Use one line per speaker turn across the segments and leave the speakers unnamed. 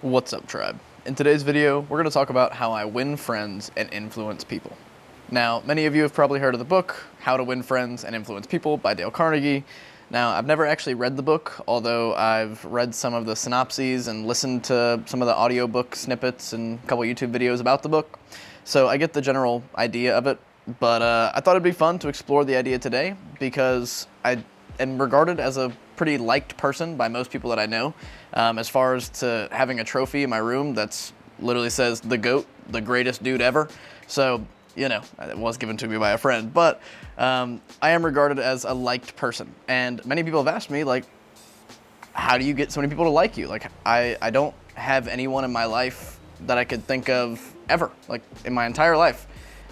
What's up, tribe? In today's video, we're going to talk about how I win friends and influence people. Now, many of you have probably heard of the book, How to Win Friends and Influence People by Dale Carnegie. Now, I've never actually read the book, although I've read some of the synopses and listened to some of the audiobook snippets and a couple YouTube videos about the book. So I get the general idea of it, but I thought it'd be fun to explore the idea today because I am regarded as a pretty liked person by most people that I know. As far as to having a trophy in my room that's literally says the GOAT, the greatest dude ever. So, you know, it was given to me by a friend, but I am regarded as a liked person. And many people have asked me, like, how do you get so many people to like you? Like, I don't have anyone in my life that I could think of ever, like in my entire life,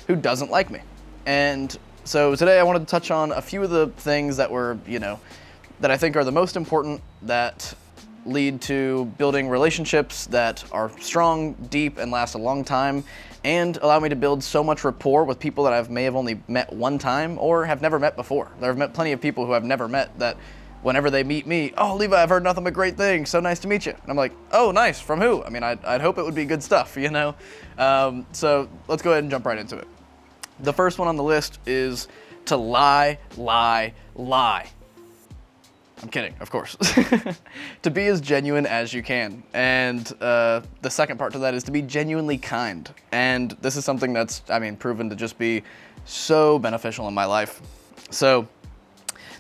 who doesn't like me. And so today I wanted to touch on a few of the things that were, that I think are the most important, that lead to building relationships that are strong, deep, and last a long time, and allow me to build so much rapport with people that I may have only met one time or have never met before. I've met plenty of people who I've never met that whenever they meet me, "Oh, Levi, I've heard nothing but great things. So nice to meet you." And I'm like, "Oh, nice. From who?" I mean, I'd hope it would be good stuff, you know? So let's go ahead and jump right into it. The first one on the list is to lie, lie, lie. I'm kidding, of course. To be as genuine as you can. And the second part to that is to be genuinely kind. And this is something that's, proven to just be so beneficial in my life. So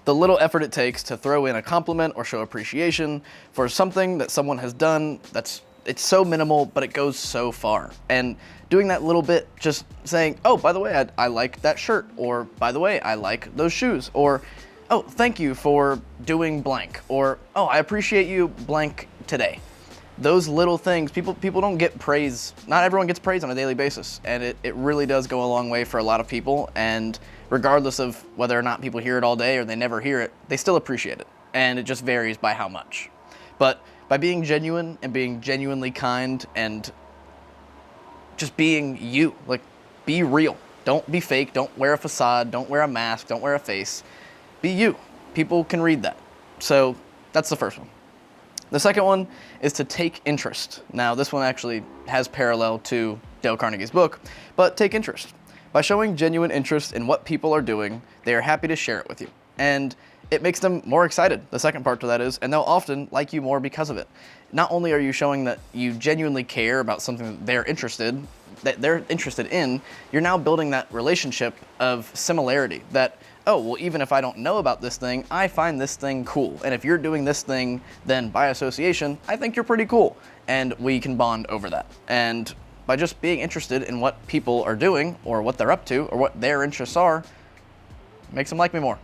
the little effort it takes to throw in a compliment or show appreciation for something that someone has done, it's so minimal, but it goes so far. And doing that little bit, just saying, "Oh, by the way, I like that shirt," or "By the way, I like those shoes," or "Oh, thank you for doing blank," or "Oh, I appreciate you blank today." Those little things, people don't get praise. Not everyone gets praise on a daily basis, and it really does go a long way for a lot of people. And regardless of whether or not people hear it all day or they never hear it, they still appreciate it, and it just varies by how much. But by being genuine and being genuinely kind and just being you, like, be real. Don't be fake. Don't wear a facade. Don't wear a mask. Don't wear a face. Be you. People can read that. So that's the first one. The second one is to take interest. Now, this one actually has parallel to Dale Carnegie's book, but take interest. By showing genuine interest in what people are doing, they are happy to share it with you. And it makes them more excited. The second part to that is, and they'll often like you more because of it. Not only are you showing that you genuinely care about something that they're interested in, you're now building that relationship of similarity that, "Oh, well, even if I don't know about this thing, I find this thing cool. And if you're doing this thing, then by association, I think you're pretty cool." And we can bond over that. And by just being interested in what people are doing or what they're up to or what their interests are, makes them like me more.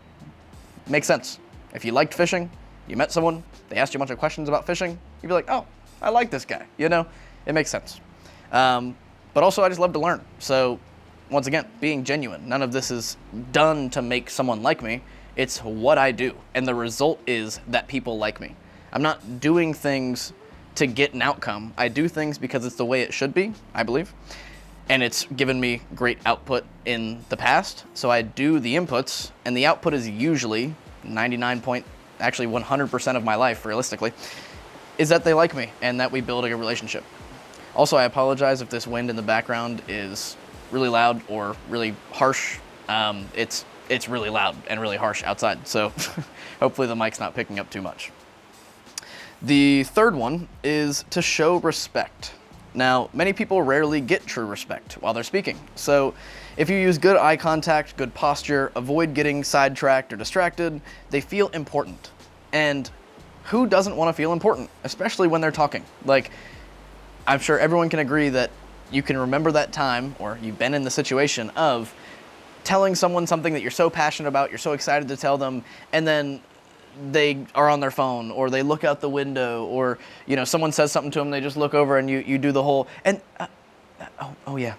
Makes sense. If you liked fishing, you met someone, they asked you a bunch of questions about fishing, you'd be like, "Oh, I like this guy." You know, it makes sense. But also, I just love to learn. So once again, being genuine. None of this is done to make someone like me. It's what I do. And the result is that people like me. I'm not doing things to get an outcome. I do things because it's the way it should be, I believe. And it's given me great output in the past. So I do the inputs, and the output is usually 100% of my life, realistically, is that they like me and that we build a relationship. Also, I apologize if this wind in the background is really loud or really harsh. It's really loud and really harsh outside, so hopefully the mic's not picking up too much. The third one is to show respect. Now, many people rarely get true respect while they're speaking. So if you use good eye contact, good posture, avoid getting sidetracked or distracted, they feel important. And who doesn't want to feel important, especially when they're talking? Like, I'm sure everyone can agree that you can remember that time, or you've been in the situation of telling someone something that you're so passionate about, you're so excited to tell them, and then they are on their phone, or they look out the window, or someone says something to them, they just look over and you do the whole, and yeah.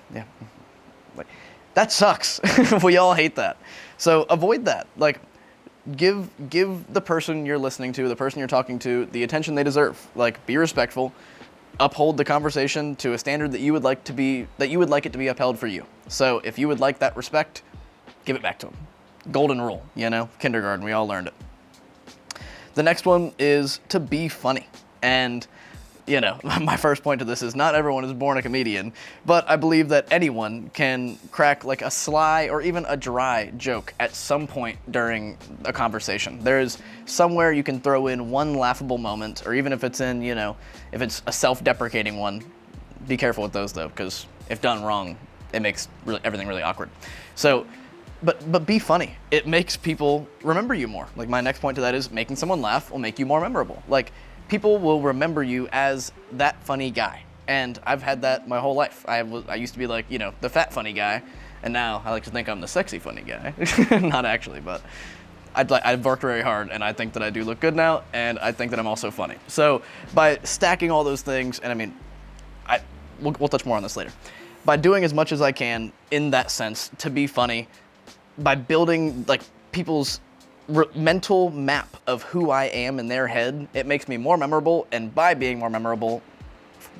Like, that sucks. We all hate that. So avoid that. Like, give the person you're listening to, the person you're talking to, the attention they deserve. Like, be respectful. Uphold the conversation to a standard that you would like it to be upheld for you. So if you would like that respect, give it back to them. Golden rule, kindergarten, we all learned it. The next one is to be funny. And you know, my first point to this is not everyone is born a comedian, but I believe that anyone can crack like a sly or even a dry joke at some point during a conversation. There's somewhere you can throw in one laughable moment, or even if it's in, you know, if it's a self-deprecating one. Be careful with those though, because if done wrong, it makes everything really awkward. So, but be funny. It makes people remember you more. Like my next point to that is making someone laugh will make you more memorable. Like people will remember you as that funny guy. And I've had that my whole life. I used to be like, you know, the fat funny guy, and now I like to think I'm the sexy funny guy. Not actually, but I've worked very hard, and I think that I do look good now, and I think that I'm also funny. So by stacking all those things, and I mean, we'll touch more on this later. By doing as much as I can in that sense to be funny, by building like people's mental map of who I am in their head, it makes me more memorable, and by being more memorable,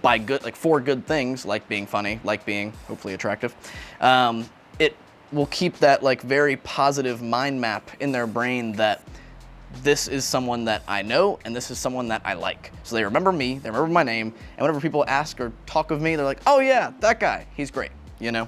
by good, like for good things, like being funny, like being hopefully attractive, it will keep that like very positive mind map in their brain that this is someone that I know, and this is someone that I like. So they remember me, they remember my name, and whenever people ask or talk of me, they're like, oh yeah, that guy, he's great, you know?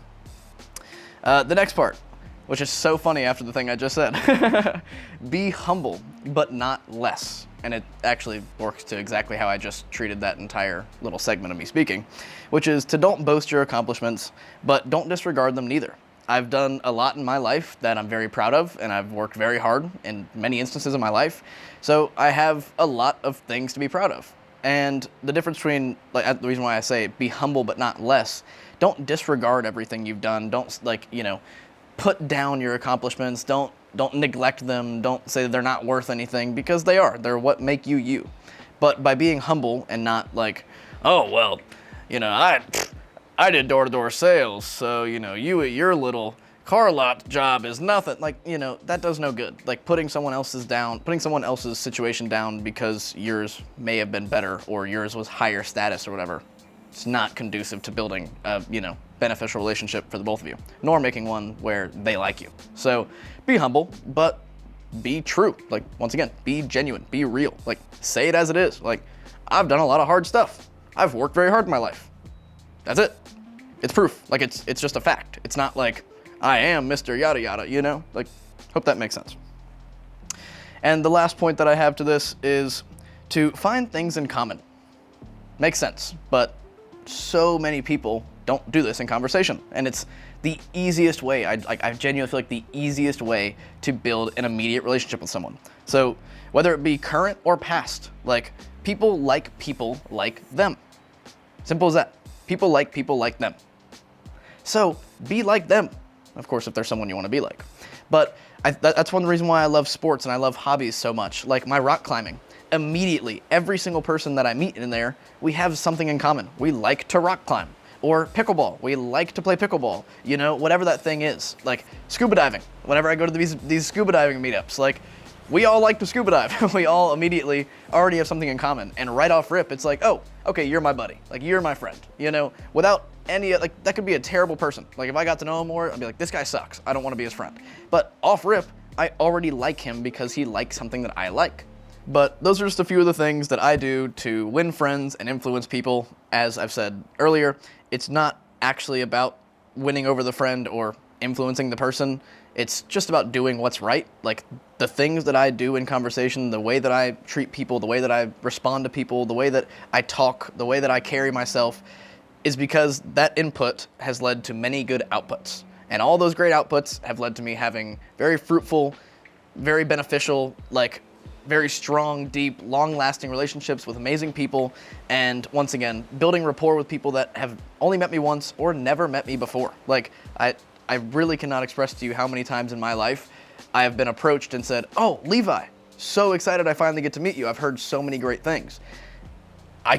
The next part, which is so funny after the thing I just said. Be humble, but not less. And it actually works to exactly how I just treated that entire little segment of me speaking, which is to don't boast your accomplishments, but don't disregard them neither. I've done a lot in my life that I'm very proud of, and I've worked very hard in many instances of my life. So I have a lot of things to be proud of. And the difference between, like, the reason why I say be humble but not less, don't disregard everything you've done. Don't, like, you know, put down your accomplishments. Don't neglect them. Don't say they're not worth anything, because they are. They're what make you you. But by being humble and not like, oh, well, you know, I did door-to-door sales, so, you know, your little car lot job is nothing. Like, you know, that does no good. Like putting someone else's situation down because yours may have been better or yours was higher status or whatever. It's not conducive to building a, you know, beneficial relationship for the both of you, nor making one where they like you. So be humble, but be true. Like, once again, be genuine, be real. Like, say it as it is. Like, I've done a lot of hard stuff. I've worked very hard in my life. That's it. It's proof. Like, it's just a fact. It's not like, I am Mr. Yada Yada, you know? Like, hope that makes sense. And the last point that I have to this is to find things in common. Makes sense, but so many people don't do this in conversation. And it's the easiest way, I genuinely feel like the easiest way to build an immediate relationship with someone. So whether it be current or past, like people like them. Simple as that. People like them. So be like them. Of course, if there's someone you want to be like. But that's one reason why I love sports and I love hobbies so much. Like my rock climbing. Immediately, every single person that I meet in there, we have something in common. We like to rock climb. Or pickleball. We like to play pickleball. You know, whatever that thing is. Like scuba diving. Whenever I go to these scuba diving meetups, like we all like to scuba dive. We all immediately already have something in common. And right off rip, it's like, oh, okay, you're my buddy. Like you're my friend. You know, without any, like that could be a terrible person. Like if I got to know him more, I'd be like, this guy sucks. I don't want to be his friend. But off rip, I already like him because he likes something that I like. But those are just a few of the things that I do to win friends and influence people. As I've said earlier, it's not actually about winning over the friend or influencing the person. It's just about doing what's right. Like the things that I do in conversation, the way that I treat people, the way that I respond to people, the way that I talk, the way that I carry myself is because that input has led to many good outputs. And all those great outputs have led to me having very fruitful, very beneficial, like very strong, deep, long-lasting relationships with amazing people, and once again, building rapport with people that have only met me once or never met me before. Like, I really cannot express to you how many times in my life I have been approached and said, oh, Levi, so excited I finally get to meet you. I've heard so many great things.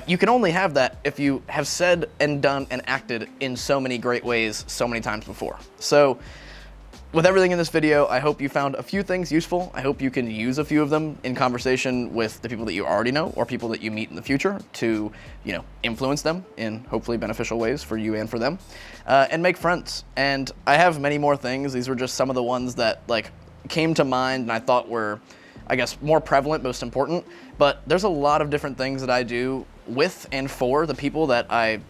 You can only have that if you have said and done and acted in so many great ways so many times before. So, with everything in this video, I hope you found a few things useful. I hope you can use a few of them in conversation with the people that you already know or people that you meet in the future to, you know, influence them in hopefully beneficial ways for you and for them, and make friends. And I have many more things. These were just some of the ones that like came to mind and I thought were, I guess, more prevalent, most important. But there's a lot of different things that I do with and for the people that I,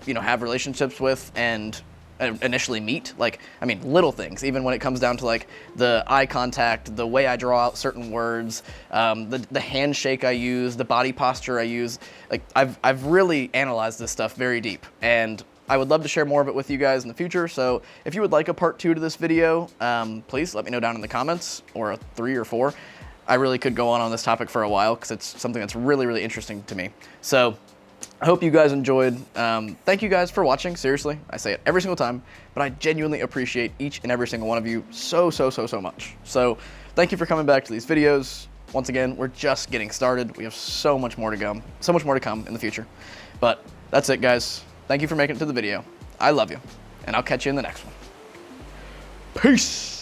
have relationships with and initially meet. Like, I mean, little things, even when it comes down to like the eye contact, the way I draw out certain words, the handshake I use, the body posture I use. Like, I've really analyzed this stuff very deep, and I would love to share more of it with you guys in the future. So if you would like a part 2 to this video, please let me know down in the comments, or a 3 or 4. I really could go on this topic for a while because it's something that's really, really interesting to me. So I hope you guys enjoyed. Thank you guys for watching. Seriously, I say it every single time, but I genuinely appreciate each and every single one of you so much. So thank you for coming back to these videos. Once again, we're just getting started. We have so much more to come in the future. But that's it, guys. Thank you for making it to the video. I love you, and I'll catch you in the next one. Peace.